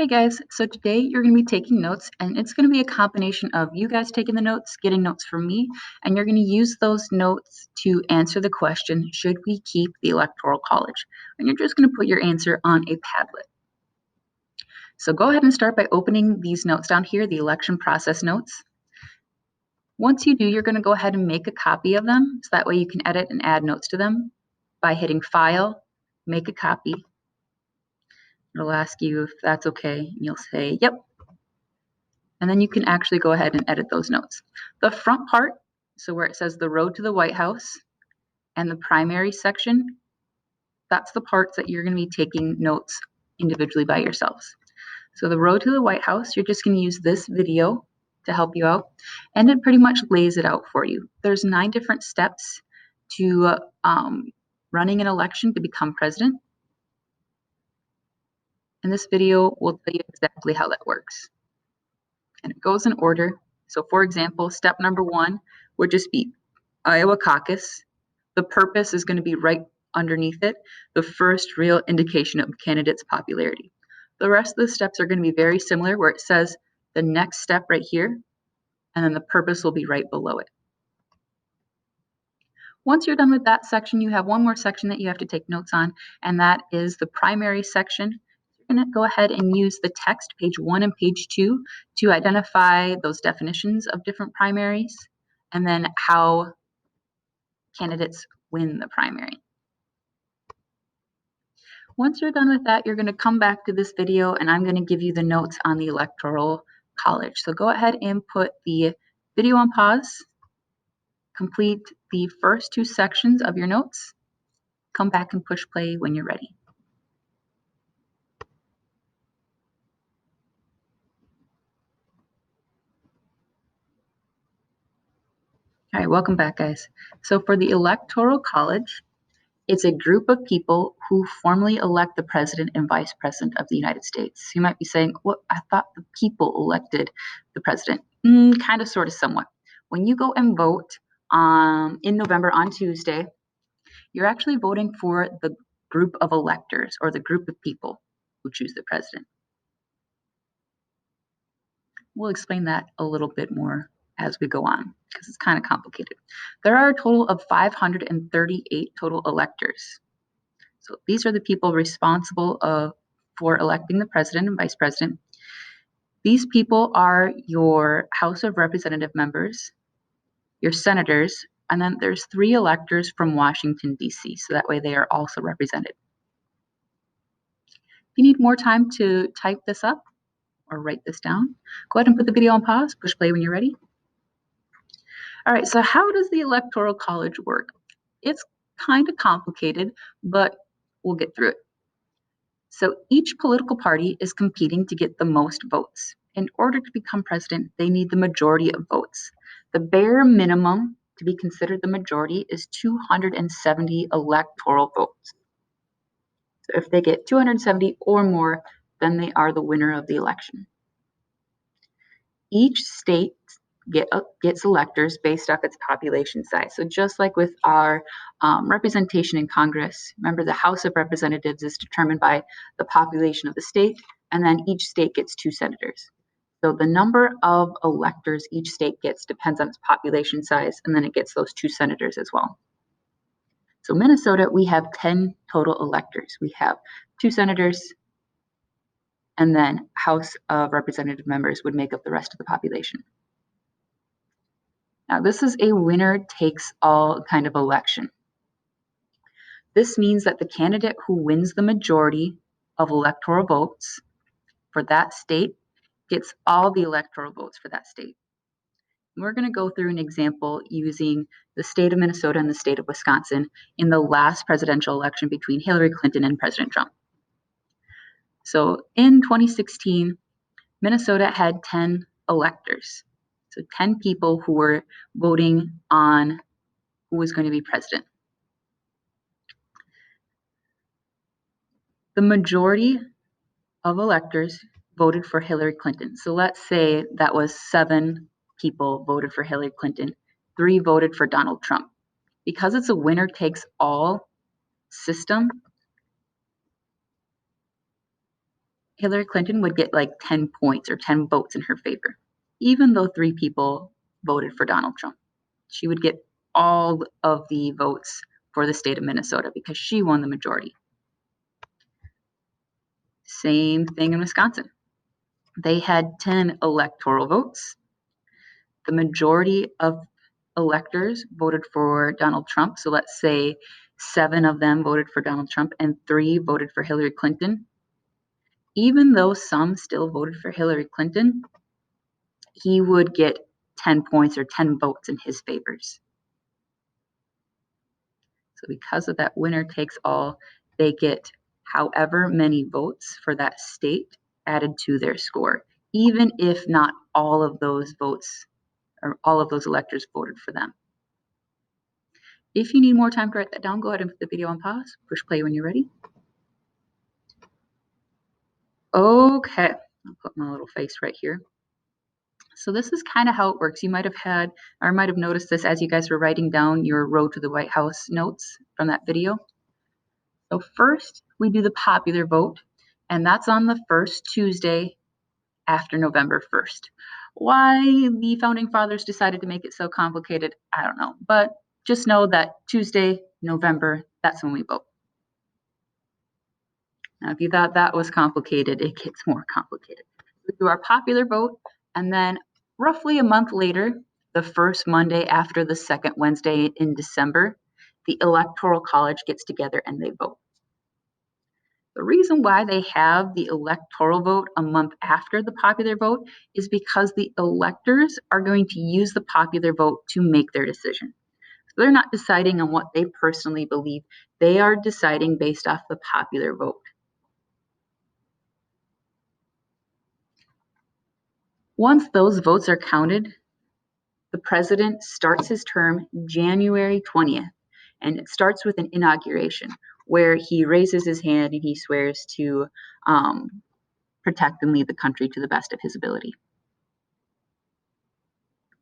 Hey guys, so today you're going to be taking notes, and it's going to be a combination of you guys taking the notes, getting notes from me, and you're going to use those notes to answer the question, should we keep the Electoral College? And you're just going to put your answer on a Padlet. So go ahead and start by opening these notes down here, the election process notes. Once you do, you're going to go ahead and make a copy of them, so that way you can edit and add notes to them by hitting File, Make a Copy. It'll ask you if that's okay, and you'll say, yep. And then you can actually go ahead and edit those notes. The front part, so where it says the road to the White House and the primary section, that's the parts that you're going to be taking notes individually by yourselves. So the road to the White House, you're just going to use this video to help you out, and it pretty much lays it out for you. There's 9 different steps to running an election to become president. And this video will tell you exactly how that works. And it goes in order. So for example, step number 1 would just be Iowa caucus. The purpose is going to be right underneath it, the first real indication of a candidate's popularity. The rest of the steps are going to be very similar, where it says the next step right here, and then the purpose will be right below it. Once you're done with that section, you have one more section that you have to take notes on, and that is the primary section. You're going to go ahead and use the text, page 1 and page 2, to identify those definitions of different primaries, and then how candidates win the primary. Once you're done with that, you're going to come back to this video, and I'm going to give you the notes on the Electoral College. So go ahead and put the video on pause, complete the first 2 sections of your notes, come back and push play when you're ready. All right, welcome back, guys. So for the Electoral College, it's a group of people who formally elect the president and vice president of the United States. You might be saying, well, I thought the people elected the president. Kind of, sort of, somewhat. When you go and vote in November on Tuesday, you're actually voting for the group of electors, or the group of people who choose the president. We'll explain that a little bit more as we go on, because it's kind of complicated. There are a total of 538 total electors. So these are the people responsible for electing the president and vice president. These people are your House of Representative members, your senators, and then there's 3 electors from Washington, D.C., so that way they are also represented. If you need more time to type this up or write this down, go ahead and put the video on pause, push play when you're ready. All right, so how does the Electoral College work? It's kind of complicated, but we'll get through it. So each political party is competing to get the most votes. In order to become president, they need the majority of votes. The bare minimum to be considered the majority is 270 electoral votes. So if they get 270 or more, then they are the winner of the election. Each state gets electors based off its population size. So just like with our representation in Congress, remember the House of Representatives is determined by the population of the state, and then each state gets 2 senators. So the number of electors each state gets depends on its population size, and then it gets those 2 senators as well. So Minnesota, we have 10 total electors. We have 2 senators, and then House of Representative members would make up the rest of the population. Now, this is a winner-takes-all kind of election. This means that the candidate who wins the majority of electoral votes for that state gets all the electoral votes for that state. We're going to go through an example using the state of Minnesota and the state of Wisconsin in the last presidential election between Hillary Clinton and President Trump. So in 2016, Minnesota had 10 electors. So 10 people who were voting on who was going to be president. The majority of electors voted for Hillary Clinton. So let's say that was 7 people voted for Hillary Clinton, 3 voted for Donald Trump. Because it's a winner-takes-all system, Hillary Clinton would get like 10 points or 10 votes in her favor, even though 3 people voted for Donald Trump. She would get all of the votes for the state of Minnesota because she won the majority. Same thing in Wisconsin. They had 10 electoral votes. The majority of electors voted for Donald Trump. So let's say 7 of them voted for Donald Trump and 3 voted for Hillary Clinton. Even though some still voted for Hillary Clinton, he would get 10 points or 10 votes in his favors. So because of that winner takes all, they get however many votes for that state added to their score, even if not all of those votes or all of those electors voted for them. If you need more time to write that down, go ahead and put the video on pause, push play when you're ready. Okay, I'll put my little face right here. So this is kind of how it works. You might have had or might have noticed this as you guys were writing down your Road to the White House notes from that video. So first, we do the popular vote, and that's on the first Tuesday after November 1st. Why the Founding Fathers decided to make it so complicated, I don't know. But just know that Tuesday, November, that's when we vote. Now, if you thought that was complicated, it gets more complicated. We do our popular vote, and then roughly a month later, the first Monday after the second Wednesday in December, the Electoral College gets together and they vote. The reason why they have the electoral vote a month after the popular vote is because the electors are going to use the popular vote to make their decision. So they're not deciding on what they personally believe. They are deciding based off the popular vote. Once those votes are counted, the president starts his term January 20th, and it starts with an inauguration where he raises his hand and he swears to protect and lead the country to the best of his ability.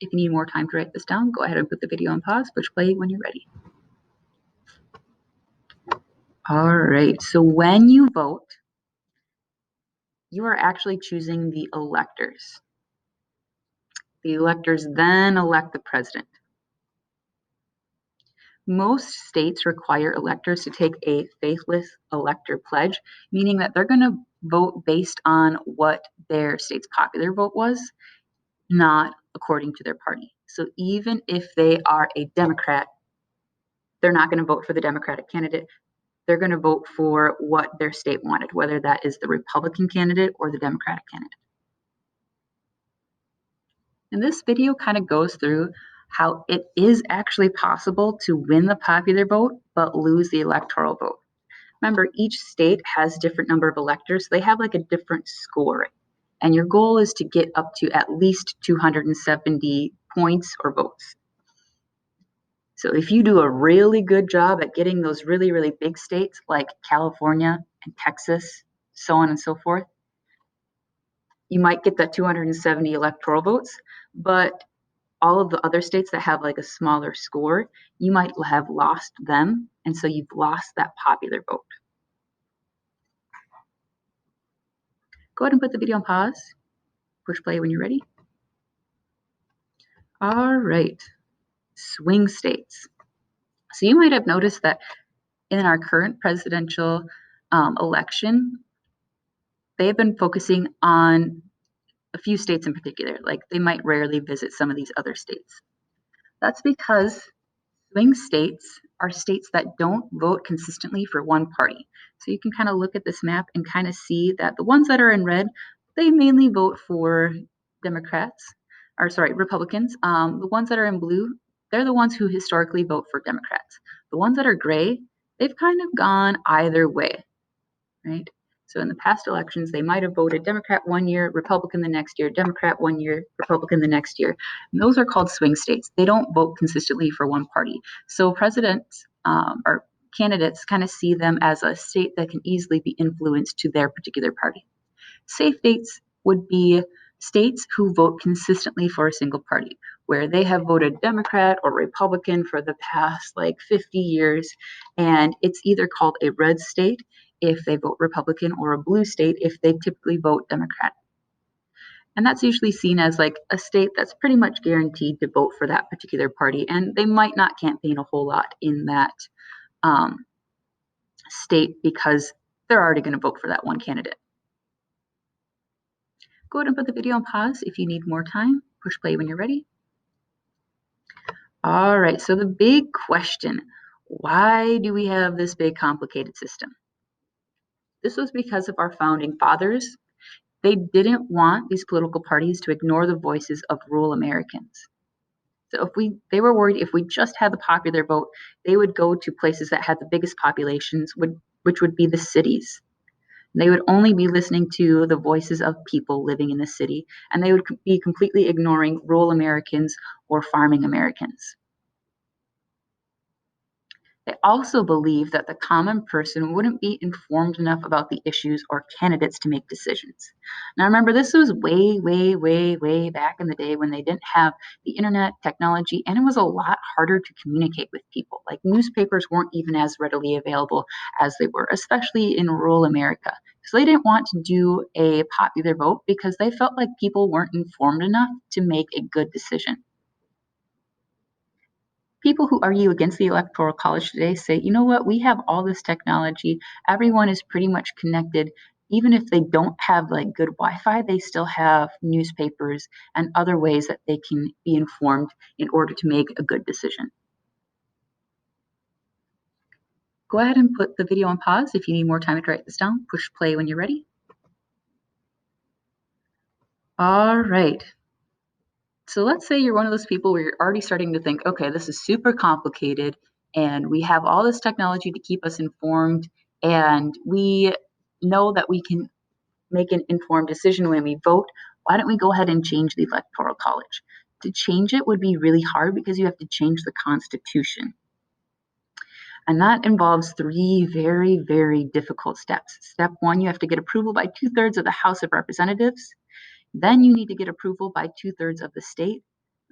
If you need more time to write this down, go ahead and put the video on pause, push play when you're ready. All right, so when you vote, you are actually choosing the electors. The electors then elect the president. Most states require electors to take a faithless elector pledge, meaning that they're going to vote based on what their state's popular vote was, not according to their party. So even if they are a Democrat, they're not going to vote for the Democratic candidate. They're going to vote for what their state wanted, whether that is the Republican candidate or the Democratic candidate. And this video kind of goes through how it is actually possible to win the popular vote but lose the electoral vote. Remember, each state has a different number of electors. They have like a different score. And your goal is to get up to at least 270 points or votes. So if you do a really good job at getting those really, really big states like California and Texas, so on and so forth, you might get that 270 electoral votes, but all of the other states that have like a smaller score, you might have lost them, and so you've lost that popular vote. Go ahead and put the video on pause. Push play when you're ready. All right, swing states. So you might have noticed that in our current presidential election, they've been focusing on a few states in particular. Like they might rarely visit some of these other states. That's because swing states are states that don't vote consistently for one party. So you can kind of look at this map and kind of see that the ones that are in red, they mainly vote for Republicans. The ones that are in blue, they're the ones who historically vote for Democrats. The ones that are gray, they've kind of gone either way, right? So in the past elections, they might have voted Democrat one year, Republican the next year, Democrat one year, Republican the next year. And those are called swing states. They don't vote consistently for one party. So presidents or candidates kind of see them as a state that can easily be influenced to their particular party. Safe states would be states who vote consistently for a single party, where they have voted Democrat or Republican for the past like 50 years, and it's either called a red state, if they vote Republican, or a blue state if they typically vote Democrat. And that's usually seen as like a state that's pretty much guaranteed to vote for that particular party, and they might not campaign a whole lot in that um, state because they're already going to vote for that one candidate. Go ahead and put the video on pause if you need more time. Push play when you're ready. All right, so the big question, why do we have this big complicated system? This was because of our founding fathers. They didn't want these political parties to ignore the voices of rural Americans. So they were worried if we just had the popular vote, they would go to places that had the biggest populations, which would be the cities. They would only be listening to the voices of people living in the city, and they would be completely ignoring rural Americans or farming Americans. They also believe that the common person wouldn't be informed enough about the issues or candidates to make decisions. Now, remember, this was way, way, way, way back in the day when they didn't have the internet technology, and it was a lot harder to communicate with people. Like newspapers weren't even as readily available as they were, especially in rural America. So they didn't want to do a popular vote because they felt like people weren't informed enough to make a good decision. People who argue against the Electoral College today say, you know what, we have all this technology, everyone is pretty much connected. Even if they don't have like good Wi-Fi, they still have newspapers and other ways that they can be informed in order to make a good decision. Go ahead and put the video on pause if you need more time to write this down. Push play when you're ready. All right. So let's say you're one of those people where you're already starting to think, okay, this is super complicated and we have all this technology to keep us informed, and we know that we can make an informed decision when we vote. Why don't we go ahead and change the Electoral College? To change it would be really hard because you have to change the Constitution. And that involves three very, very difficult steps. Step one, you have to get approval by 2/3 of the House of Representatives. Then you need to get approval by 2/3 of the state.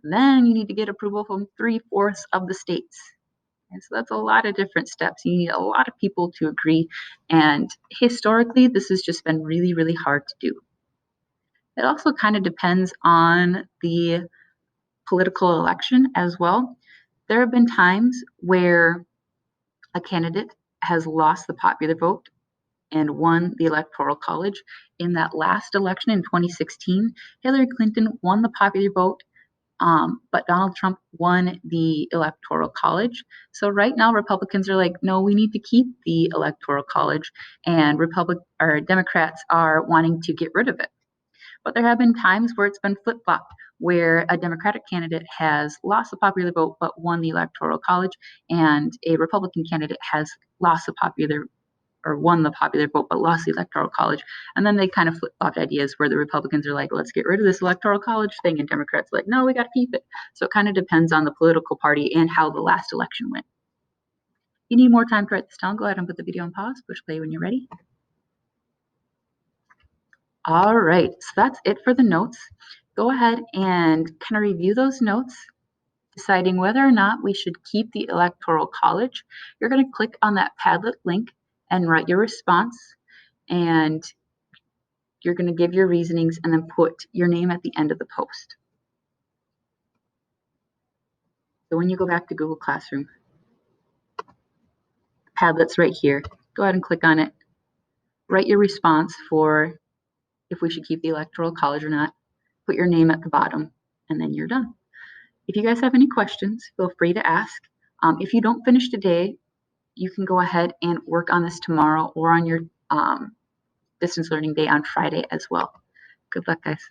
Then you need to get approval from 3/4 of the states. And so that's a lot of different steps. You need a lot of people to agree. And historically, this has just been really, really hard to do. It also kind of depends on the political election as well. There have been times where a candidate has lost the popular vote and won the Electoral College. In that last election in 2016, Hillary Clinton won the popular vote, but Donald Trump won the Electoral College. So right now, Republicans are like, no, we need to keep the Electoral College, and Democrats are wanting to get rid of it. But there have been times where it's been flip-flopped, where a Democratic candidate has lost the popular vote but won the Electoral College, and a Republican candidate has lost the popular or won the popular vote but lost the Electoral College. And then they kind of flip-flopped ideas where the Republicans are like, let's get rid of this Electoral College thing, and Democrats are like, no, we got to keep it. So it kind of depends on the political party and how the last election went. If you need more time to write this down, go ahead and put the video on pause. Push play when you're ready. All right, so that's it for the notes. Go ahead and kind of review those notes, deciding whether or not we should keep the Electoral College. You're going to click on that Padlet link and write your response, and you're going to give your reasonings and then put your name at the end of the post. So when you go back to Google Classroom, Padlet's right here. Go ahead and click on it. Write your response for if we should keep the Electoral College or not. Put your name at the bottom, and then you're done. If you guys have any questions, feel free to ask. If you don't finish today, you can go ahead and work on this tomorrow or on your distance learning day on Friday as well. Good luck, guys.